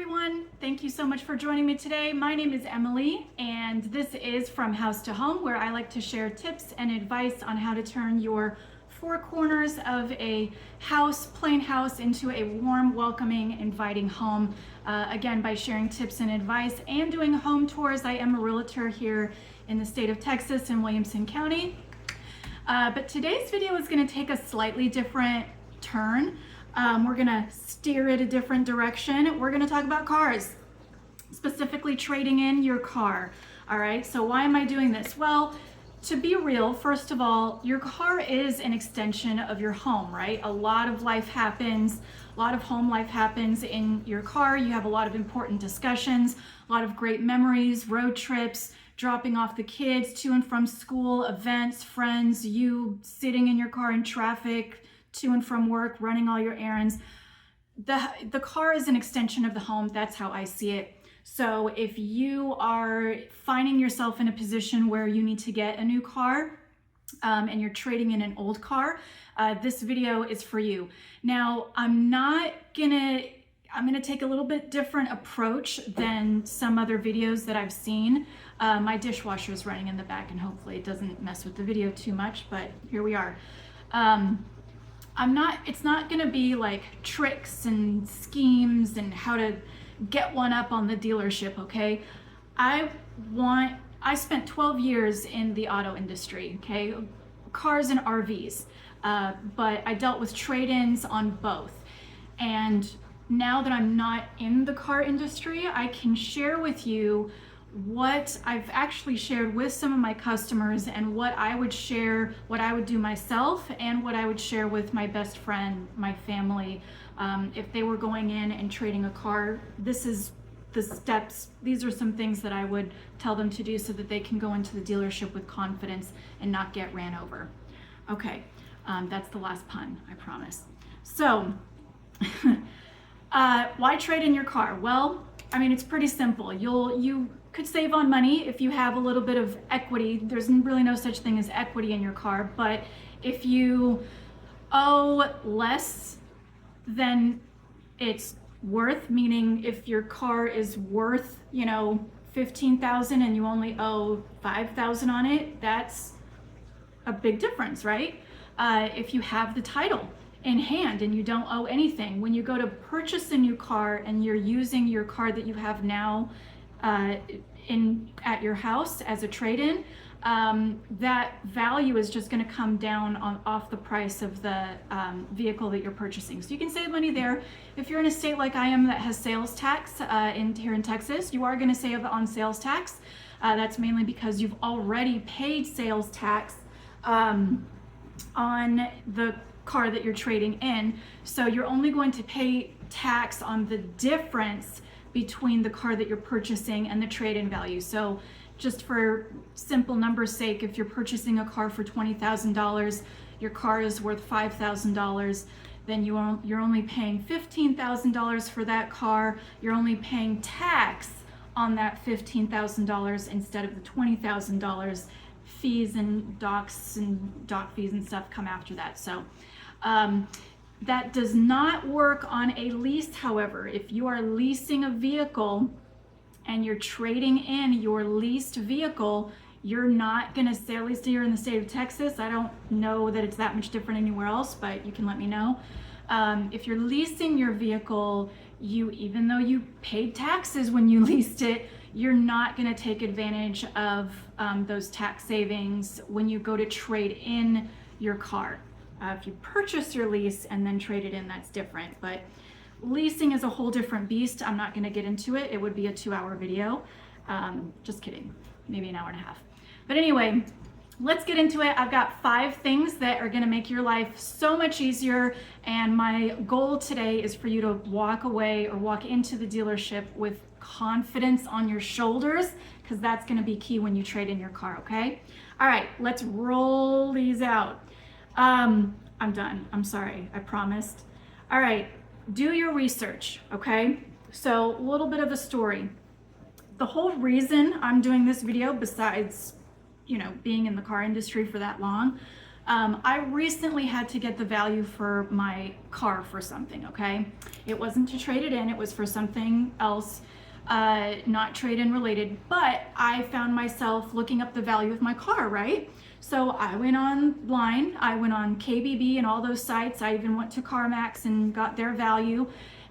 everyone. Thank you so much for joining me today. My name is Emily, and this is From House to Home, where I like to share tips and advice on how to turn your four corners of a house, plain house, into a warm, welcoming, inviting home. Again, by sharing tips and advice and doing home tours. I am a realtor here in the state of Texas in Williamson County. But today's video is going to take a slightly different turn. We're gonna steer it a different direction. We're gonna talk about cars, specifically trading in your car. All right, so why am I doing this? Well, to be real, first of all, your car is an extension of your home, right? A lot of life happens, a lot of home life happens in your car. You have a lot of important discussions, a lot of great memories, road trips, dropping off the kids to and from school, events, friends, you sitting in your car in traffic, to and from work, running all your errands. The car is an extension of the home. That's how I see it. So if you are finding yourself in a position where you need to get a new car and you're trading in an old car, this video is for you. Now, I'm gonna take a little bit different approach than some other videos that I've seen. My dishwasher is running in the back, and hopefully it doesn't mess with the video too much, but here we are. It's not gonna be like tricks and schemes and how to get one up on the dealership, okay? I spent 12 years in the auto industry, okay? Cars and RVs, but I dealt with trade-ins on both. And now that I'm not in the car industry, I can share with you what I've actually shared with some of my customers and what I would share, what I would do myself, and what I would share with my best friend, my family. If they were going in and trading a car, this is the steps. These are some things that I would tell them to do so that they can go into the dealership with confidence and not get ran over. Okay, that's the last pun, I promise. So, why trade in your car? Well, I mean, it's pretty simple. You could save on money if you have a little bit of equity. There's really no such thing as equity in your car, but if you owe less than it's worth, meaning if your car is worth, $15,000 and you only owe $5,000 on it, that's a big difference, right? If you have the title in hand and you don't owe anything, when you go to purchase a new car and you're using your car that you have now at your house as a trade-in, that value is just going to come down off the price of the vehicle that you're purchasing. So you can save money there. If you're in a state like I am that has sales tax here in Texas, you are going to save on sales tax. That's mainly because you've already paid sales tax on the car that you're trading in. So you're only going to pay tax on the difference between the car that you're purchasing and the trade-in value. So just for simple numbers sake, if you're purchasing a car for $20,000, your car is worth $5,000, then you're only paying $15,000 for that car. You're only paying tax on that $15,000 instead of the $20,000. Fees and dock fees and stuff come after that. So that does not work on a lease. However, if you are leasing a vehicle and you're trading in your leased vehicle, you're not going to say, at least here in the state of Texas, I don't know that it's that much different anywhere else, but you can let me know. If you're leasing your vehicle, even though you paid taxes when you leased it, you're not going to take advantage of those tax savings when you go to trade in your car. If you purchase your lease and then trade it in, that's different. But leasing is a whole different beast. I'm not going to get into it. It would be a 2-hour video. Just kidding. Maybe an hour and a half. But anyway, let's get into it. I've got 5 things that are going to make your life so much easier. And my goal today is for you to walk away or walk into the dealership with confidence on your shoulders, because that's going to be key when you trade in your car, okay? All right, let's roll these out. I'm done. I'm sorry. I promised. All right, do your research, okay? So a little bit of a story. The whole reason I'm doing this video, besides, being in the car industry for that long, I recently had to get the value for my car for something, okay? It wasn't to trade it in, it was for something else, not trade-in related, but I found myself looking up the value of my car, right? So I went online, I went on KBB and all those sites. I even went to CarMax and got their value.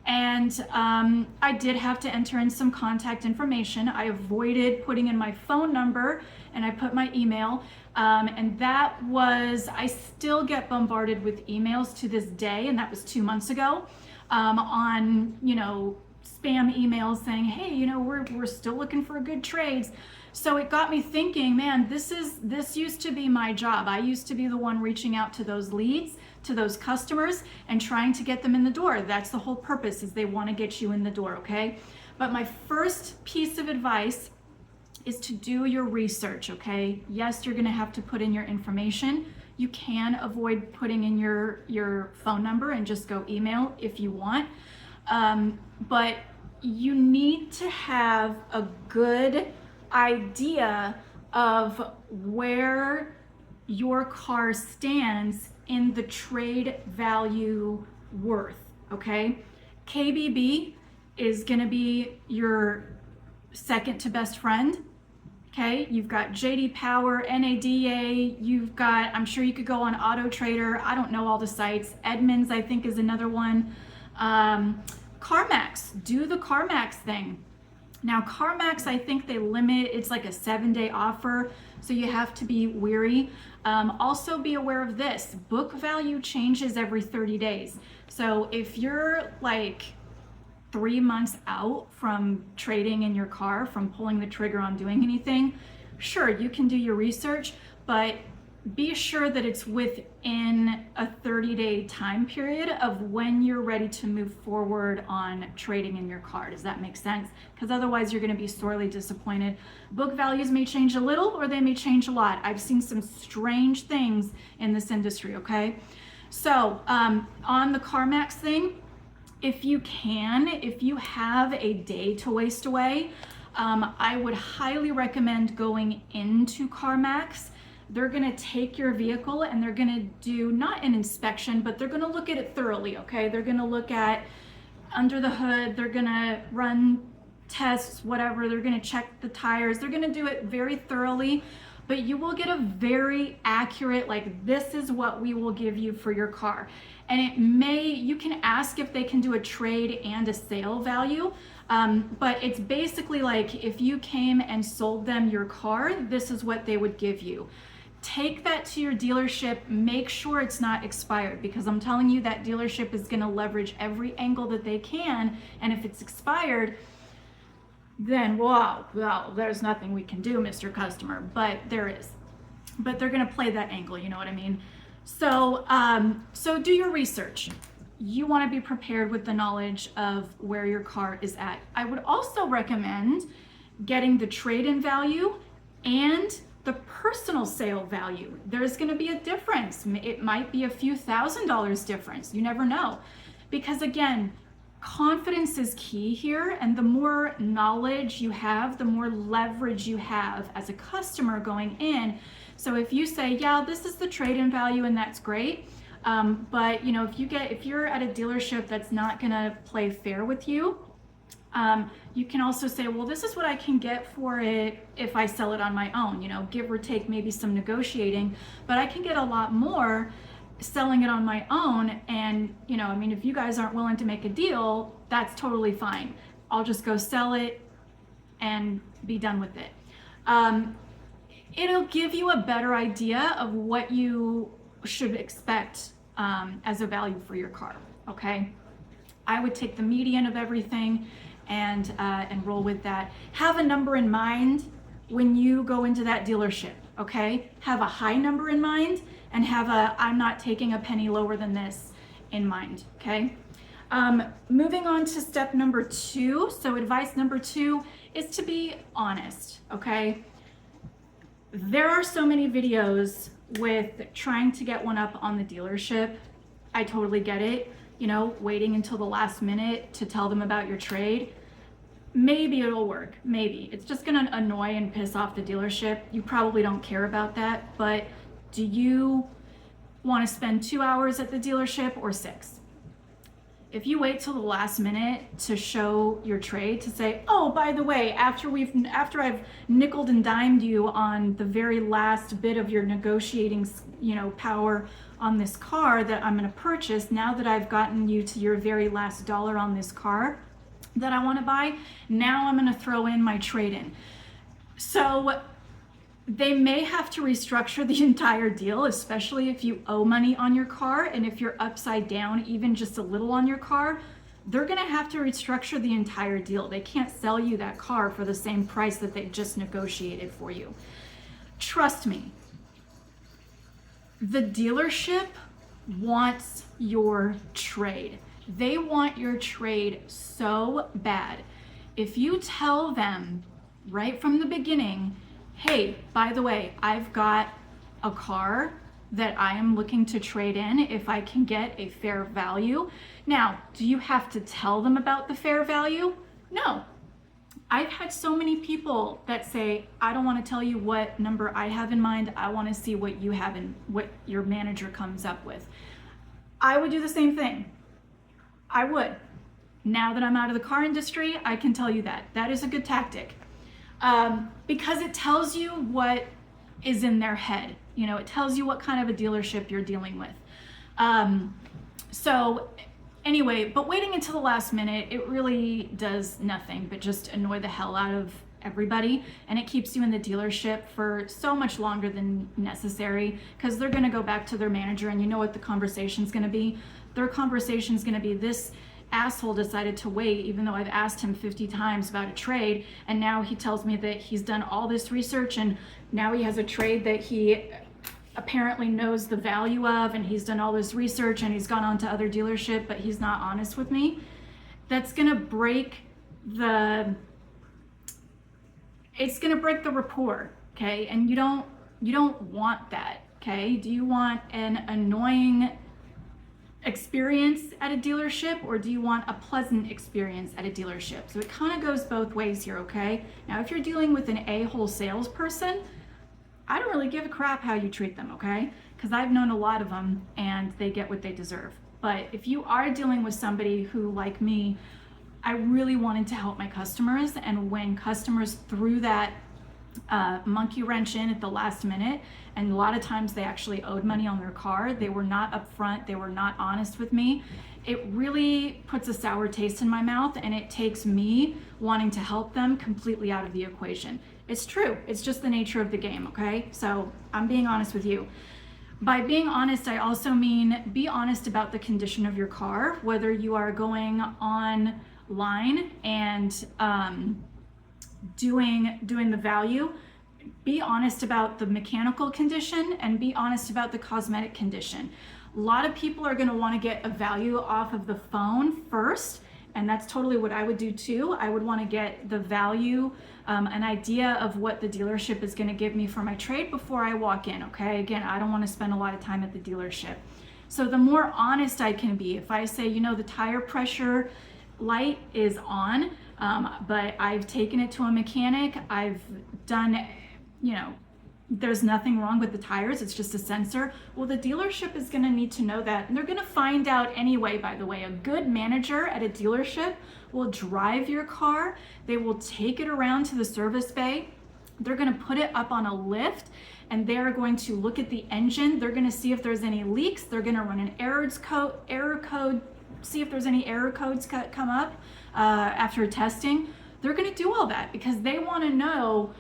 And I did have to enter in some contact information. I avoided putting in my phone number and I put my email. And that was, I still get bombarded with emails to this day, and that was 2 months ago, on, spam emails saying, hey, we're still looking for good trades. So it got me thinking, man, this used to be my job. I used to be the one reaching out to those leads, to those customers, and trying to get them in the door. That's the whole purpose, is they want to get you in the door, okay? But my first piece of advice is to do your research, okay? Yes, you're gonna have to put in your information. You can avoid putting in your phone number and just go email if you want. But you need to have a good idea of where your car stands in the trade value worth, okay? KBB is gonna be your second to best friend, okay? You've got JD Power, NADA, you've got, I'm sure you could go on Auto Trader, I don't know all the sites. Edmunds, I think, is another one. CarMax, do the CarMax thing. Now CarMax, I think they limit, it's like a 7-day offer, so you have to be wary. Also be aware of this, book value changes every 30 days. So if you're like 3 months out from trading in your car, from pulling the trigger on doing anything, sure, you can do your research, but be sure that it's within a 30-day time period of when you're ready to move forward on trading in your car. Does that make sense? Because otherwise you're going to be sorely disappointed. Book values may change a little or they may change a lot. I've seen some strange things in this industry, okay? So on the CarMax thing, if you have a day to waste away, I would highly recommend going into CarMax. They're gonna take your vehicle and they're gonna do not an inspection, but they're gonna look at it thoroughly, okay? They're gonna look at under the hood, they're gonna run tests, whatever, they're gonna check the tires, they're gonna do it very thoroughly, but you will get a very accurate, like, this is what we will give you for your car. And you can ask if they can do a trade and a sale value, but it's basically like if you came and sold them your car, this is what they would give you. Take that to your dealership, make sure it's not expired, because I'm telling you that dealership is gonna leverage every angle that they can, and if it's expired, then wow, there's nothing we can do, Mr. Customer, but there is. But they're gonna play that angle, you know what I mean? So, so do your research. You wanna be prepared with the knowledge of where your car is at. I would also recommend getting the trade-in value and the personal sale value. There's gonna be a difference. It might be a few $1,000s difference. You never know. Because again, confidence is key here, and the more knowledge you have, the more leverage you have as a customer going in. So if you say, yeah, this is the trade-in value and that's great, but if you're at a dealership that's not gonna play fair with you, you can also say, well, this is what I can get for it if I sell it on my own, give or take maybe some negotiating, but I can get a lot more selling it on my own. And, if you guys aren't willing to make a deal, that's totally fine. I'll just go sell it and be done with it. It'll give you a better idea of what you should expect as a value for your car, okay? I would take the median of everything and roll with that. Have a number in mind when you go into that dealership, okay? Have a high number in mind and have I'm not taking a penny lower than this in mind, okay? Moving on to step number 2. So advice number 2 is to be honest, okay? There are so many videos with trying to get one up on the dealership. I totally get it, waiting until the last minute to tell them about your trade. Maybe it'll work, maybe. It's just gonna annoy and piss off the dealership. You probably don't care about that, but do you want to spend 2 hours at the dealership or 6. If you wait till the last minute to show your trade, to say, oh, by the way, after I've nickeled and dimed you on the very last bit of your negotiating, power on this car that I'm going to purchase, now that I've gotten you to your very last dollar on this car that I want to buy, now I'm going to throw in my trade-in. So they may have to restructure the entire deal, especially if you owe money on your car, and if you're upside down even just a little on your car, they're gonna have to restructure the entire deal. They can't sell you that car for the same price that they just negotiated for you. Trust me, the dealership wants your trade. They want your trade so bad. If you tell them right from the beginning, hey, by the way, I've got a car that I am looking to trade in if I can get a fair value. Now, do you have to tell them about the fair value? No. I've had so many people that say, I don't want to tell you what number I have in mind. I want to see what you have and what your manager comes up with. I would do the same thing. I would. Now that I'm out of the car industry, I can tell you that. That is a good tactic. Because it tells you what is in their head. It tells you what kind of a dealership you're dealing with. So anyway, but waiting until the last minute, it really does nothing but just annoy the hell out of everybody, and it keeps you in the dealership for so much longer than necessary, because they're going to go back to their manager, and you know what the conversation's going to be? Their conversation's going to be, this asshole decided to wait even though I've asked him 50 times about a trade, and now he tells me that he's done all this research and now he has a trade that he apparently knows the value of, and he's done all this research and he's gone on to other dealership, but he's not honest with me. That's gonna break the rapport, okay? And you don't want that, okay? Do you want an annoying experience at a dealership, or do you want a pleasant experience at a dealership? So it kind of goes both ways here, okay? Now, if you're dealing with an a-hole salesperson, I don't really give a crap how you treat them, okay? Because I've known a lot of them and they get what they deserve. But if you are dealing with somebody who, like me, I really wanted to help my customers, and when customers threw that monkey wrench in at the last minute, and a lot of times they actually owed money on their car, they were not upfront, they were not honest with me, it really puts a sour taste in my mouth, and it takes me wanting to help them completely out of the equation. It's true, it's just the nature of the game, okay? So I'm being honest with you. By being honest, I also mean be honest about the condition of your car, whether you are going online and doing the value. Be honest about the mechanical condition and be honest about the cosmetic condition. A lot of people are going to want to get a value off of the phone first, and that's totally what I would do too. I would want to get the value, an idea of what the dealership is going to give me for my trade before I walk in, okay? Again, I don't want to spend a lot of time at the dealership. So the more honest I can be, if I say, the tire pressure light is on, but I've taken it to a mechanic, I've done, there's nothing wrong with the tires, it's just a sensor. Well, the dealership is going to need to know that, and they're going to find out anyway. By the way, a good manager at a dealership will drive your car, they will take it around to the service bay, they're going to put it up on a lift, and they're going to look at the engine, they're going to see if there's any leaks, they're going to run an error code, see if there's any error codes come up after testing. They're going to do all that because they want to know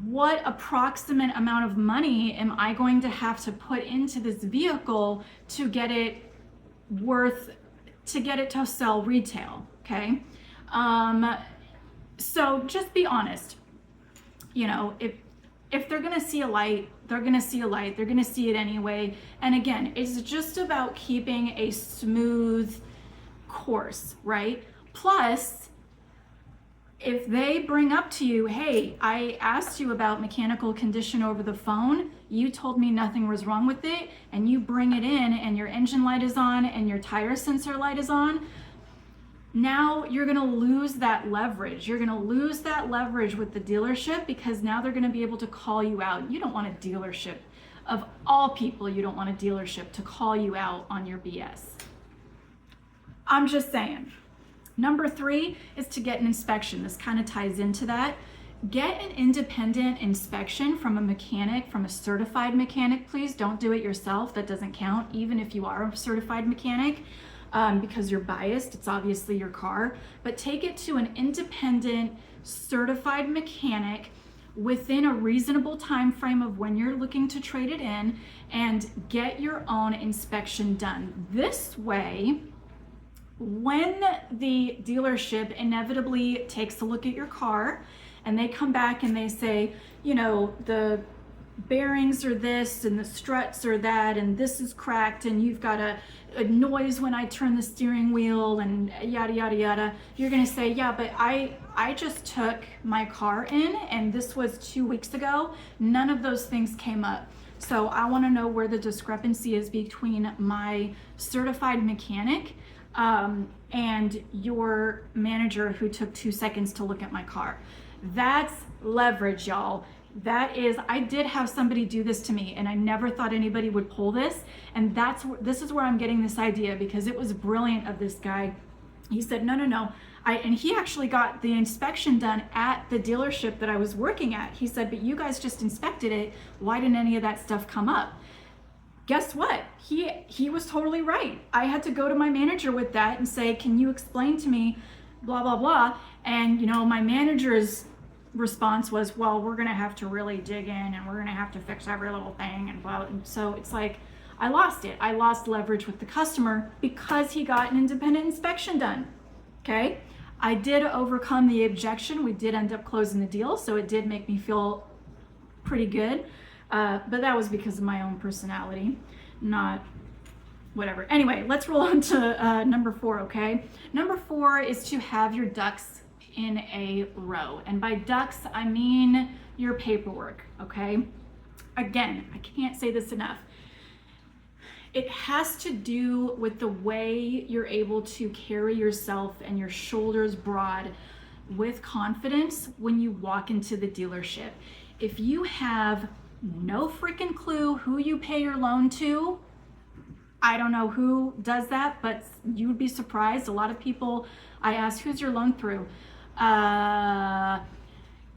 what approximate amount of money am I going to have to put into this vehicle to get it to sell retail, okay? So just be honest. If they're gonna see a light, they're gonna see a light, they're gonna see it anyway. And again, it's just about keeping a smooth course, right? Plus, if they bring up to you, hey, I asked you about mechanical condition over the phone, you told me nothing was wrong with it, and you bring it in and your engine light is on and your tire sensor light is on, now you're gonna lose that leverage. You're gonna lose that leverage with the dealership because now they're gonna be able to call you out. You don't want a dealership Of all people, you don't want a dealership to call you out on your BS. I'm just saying. Number 3 is to get an inspection. This kind of ties into that. Get an independent inspection from a mechanic, from a certified mechanic, please. Don't do it yourself. That doesn't count, even if you are a certified mechanic, because you're biased. It's obviously your car. But take it to an independent, certified mechanic within a reasonable time frame of when you're looking to trade it in, and get your own inspection done. This way, when the dealership inevitably takes a look at your car and they come back and they say, you know, the bearings are this and the struts are that and this is cracked and you've got a noise when I turn the steering wheel and yada yada yada, you're gonna say, yeah, but I just took my car in and this was 2 weeks ago. None of those things came up. So I want to know where the discrepancy is between my certified mechanic and your manager who took 2 seconds to look at my car. That's leverage, y'all. That is, I did have somebody do this to me and I never thought anybody would pull this. And this is where I'm getting this idea, because it was brilliant of this guy. He said, no. And he actually got the inspection done at the dealership that I was working at. He said, but you guys just inspected it. Why didn't any of that stuff come up? Guess what? He was totally right. I had to go to my manager with that and say, can you explain to me blah, blah, blah. And, you know, my manager's response was, well, we're going to have to really dig in and we're going to have to fix every little thing and blah. And so it's like, I lost it. I lost leverage with the customer because he got an independent inspection done. Okay. I did overcome the objection. We did end up closing the deal. So it did make me feel pretty good. But that was because of my own personality, not whatever. Anyway, let's roll on to number 4, okay? Number 4 is to have your ducks in a row. And by ducks, I mean your paperwork, okay? Again, I can't say this enough. It has to do with the way you're able to carry yourself and your shoulders broad with confidence when you walk into the dealership. If you have no freaking clue who you pay your loan to, I don't know who does that, but you would be surprised. A lot of people, I ask, who's your loan through?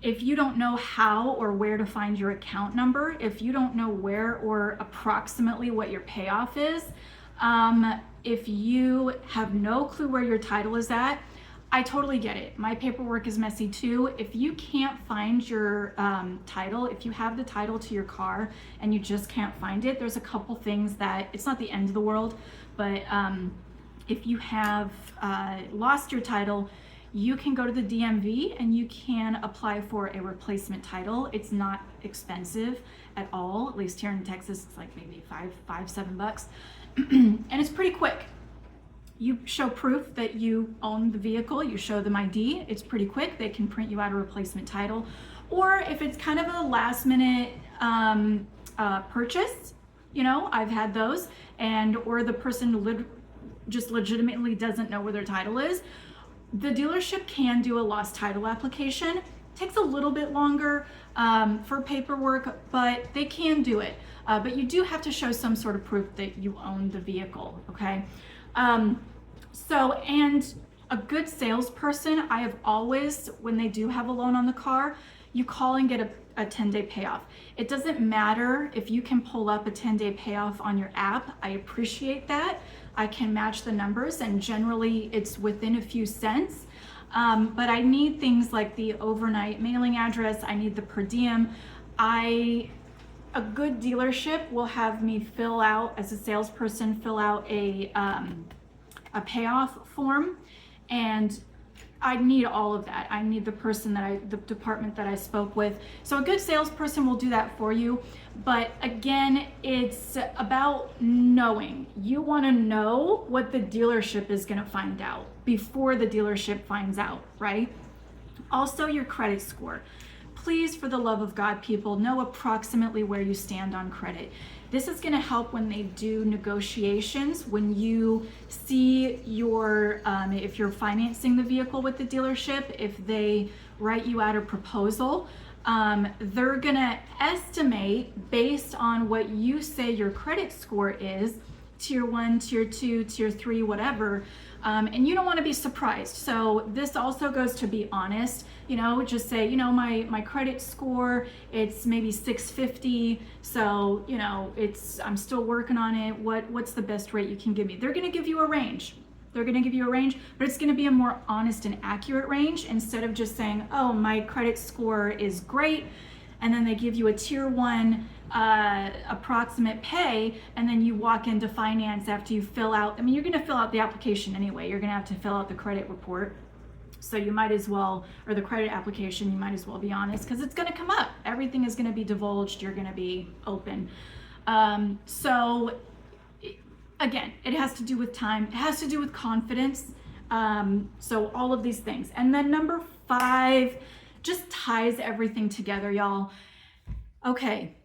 If you don't know how or where to find your account number, if you don't know where or approximately what your payoff is, if you have no clue where your title is at, I totally get it. My paperwork is messy too. If you can't find your title, if you have the title to your car and you just can't find it, there's a couple things that, it's not the end of the world, but if you have lost your title, you can go to the DMV and you can apply for a replacement title. It's not expensive at all. At least here in Texas, it's like maybe $7. And it's pretty quick. You show proof that you own the vehicle, you show them ID, it's pretty quick. They can print you out a replacement title. Or if it's kind of a last minute purchase, you know, I've had those, and or the person just legitimately doesn't know where their title is, the dealership can do a lost title application. Takes a little bit longer for paperwork, but they can do it. But you do have to show some sort of proof that you own the vehicle, okay? And a good salesperson, I have always, when they do have a loan on the car, you call and get a 10-day payoff. It doesn't matter if you can pull up a 10-day payoff on your app. I appreciate that. I can match the numbers, and generally it's within a few cents. But I need things like the overnight mailing address. I need the per diem. A good dealership will have me fill out, as a salesperson, fill out a payoff form, and I need all of that. I need the department that I spoke with. So a good salesperson will do that for you. But again, it's about knowing. You want to know what the dealership is going to find out before the dealership finds out, right? Also, your credit score. Please, for the love of God, people, know approximately where you stand on credit. This is going to help when they do negotiations, when you see your, if you're financing the vehicle with the dealership, if they write you out a proposal, they're gonna estimate based on what you say your credit score is, tier 1, tier 2, tier 3, whatever. And you don't want to be surprised. So this also goes to be honest, just say, my credit score, it's maybe 650. So, I'm still working on it. What's the best rate you can give me? They're going to give you a range. But it's going to be a more honest and accurate range instead of just saying, oh, my credit score is great. And then they give you a tier 1 approximate pay, and then you walk into finance after you fill out, you're going to fill out the application anyway. You're going to have to fill out the credit report. So you might as well, or the credit application, you might as well be honest, because it's going to come up. Everything is going to be divulged. You're going to be open. So again, it has to do with time. It has to do with confidence. So all of these things. And then number 5 just ties everything together, y'all. Okay.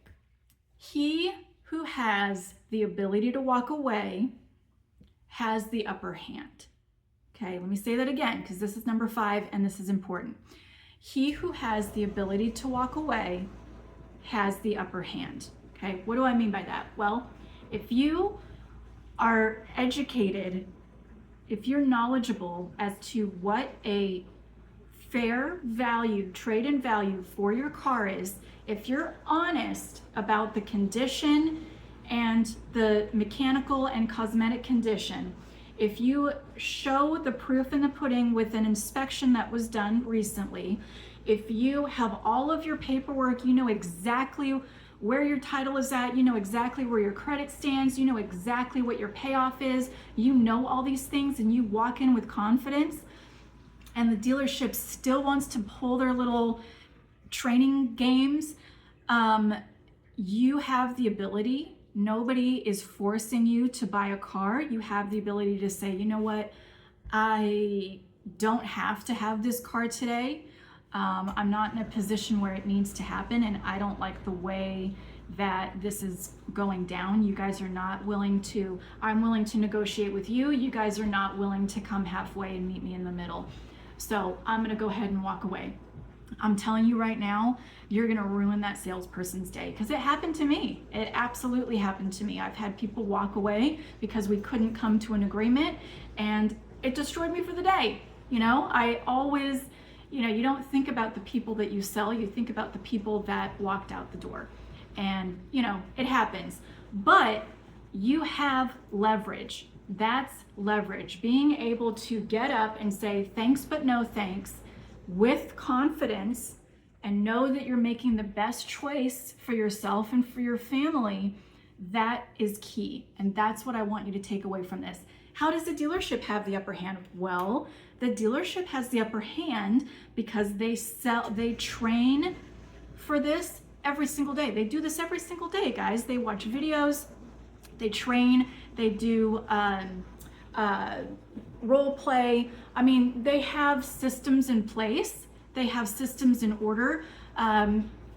He who has the ability to walk away has the upper hand. Okay, let me say that again, because this is number 5 and this is important. He who has the ability to walk away has the upper hand. Okay, what do I mean by that? Well, if you are educated, if you're knowledgeable as to what a fair value, trade-in value for your car is, if you're honest about the condition and the mechanical and cosmetic condition, if you show the proof in the pudding with an inspection that was done recently, if you have all of your paperwork, you know exactly where your title is at, you know exactly where your credit stands, you know exactly what your payoff is, you know all these things, and you walk in with confidence, and the dealership still wants to pull their little training games, you have the ability. Nobody is forcing you to buy a car. You have the ability to say, you know what, I don't have to have this car today. I'm not in a position where it needs to happen, and I don't like the way that this is going down. You guys are not willing to, I'm willing to negotiate with you. You guys are not willing to come halfway and meet me in the middle. So I'm gonna go ahead and walk away. I'm telling you right now, you're gonna ruin that salesperson's day, because it happened to me. It absolutely happened to me. I've had people walk away because we couldn't come to an agreement, and it destroyed me for the day. I always, you don't think about the people that you sell, you think about the people that walked out the door. And, it happens. But you have leverage. That's leverage. Being able to get up and say thanks but no thanks with confidence, and know that you're making the best choice for yourself and for your family, that is key. And that's what I want you to take away from this. How does the dealership have the upper hand? Well, the dealership has the upper hand because they train for this every single day. They do this every single day, guys. They watch videos, they train, they do role play. They have systems in place. They have systems in order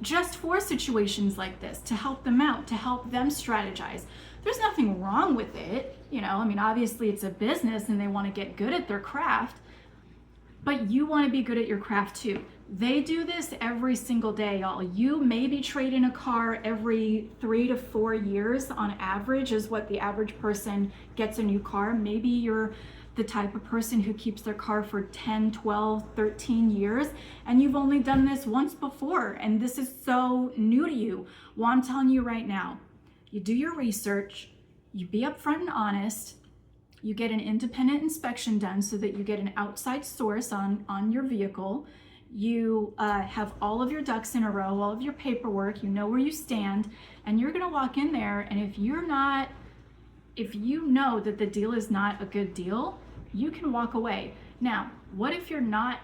just for situations like this, to help them out, to help them strategize. There's nothing wrong with it. Obviously it's a business and they want to get good at their craft, but you want to be good at your craft too. They do this every single day, y'all. You maybe trade in a car every 3 to 4 years on average is what the average person gets a new car. Maybe you're the type of person who keeps their car for 10, 12, 13 years, and you've only done this once before, and this is so new to you. Well, I'm telling you right now, you do your research, you be upfront and honest, you get an independent inspection done so that you get an outside source on your vehicle. You have all of your ducks in a row, all of your paperwork, you know where you stand, and you're gonna walk in there, and if you know that the deal is not a good deal, you can walk away. Now, what if you're not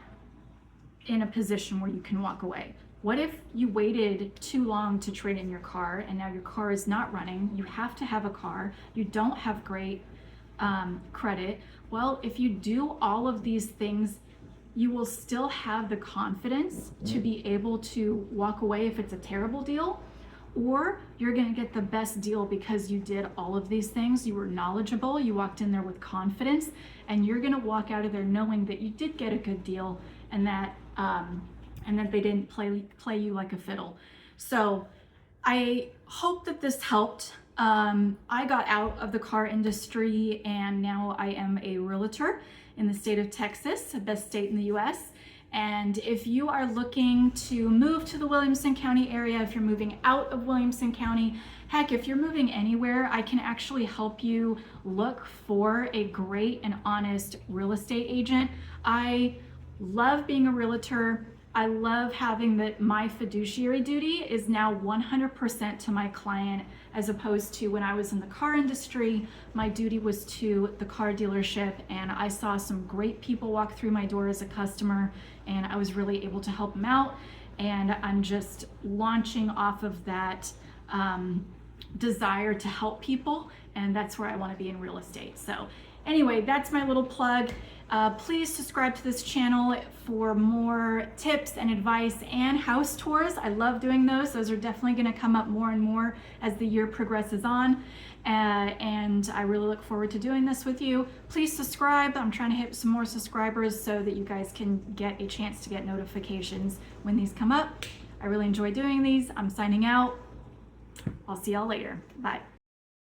in a position where you can walk away? What if you waited too long to trade in your car and now your car is not running? You have to have a car, you don't have great credit. Well, if you do all of these things, you will still have the confidence to be able to walk away if it's a terrible deal, or you're gonna get the best deal because you did all of these things. You were knowledgeable, you walked in there with confidence, and you're gonna walk out of there knowing that you did get a good deal and that and that they didn't play you like a fiddle. So I hope that this helped. I got out of the car industry and now I am a realtor in the state of Texas, the best state in the US. And if you are looking to move to the Williamson County area, if you're moving out of Williamson County, heck, if you're moving anywhere, I can actually help you look for a great and honest real estate agent. I love being a realtor. I love having that my fiduciary duty is now 100% to my client, as opposed to when I was in the car industry, my duty was to the car dealership, and I saw some great people walk through my door as a customer, and I was really able to help them out. And I'm just launching off of that desire to help people, and that's where I want to be in real estate. So anyway, that's my little plug. Please subscribe to this channel for more tips and advice and house tours. I love doing those. Those are definitely going to come up more and more as the year progresses on. And I really look forward to doing this with you. Please subscribe. I'm trying to hit some more subscribers so that you guys can get a chance to get notifications when these come up. I really enjoy doing these. I'm signing out. I'll see y'all later. Bye.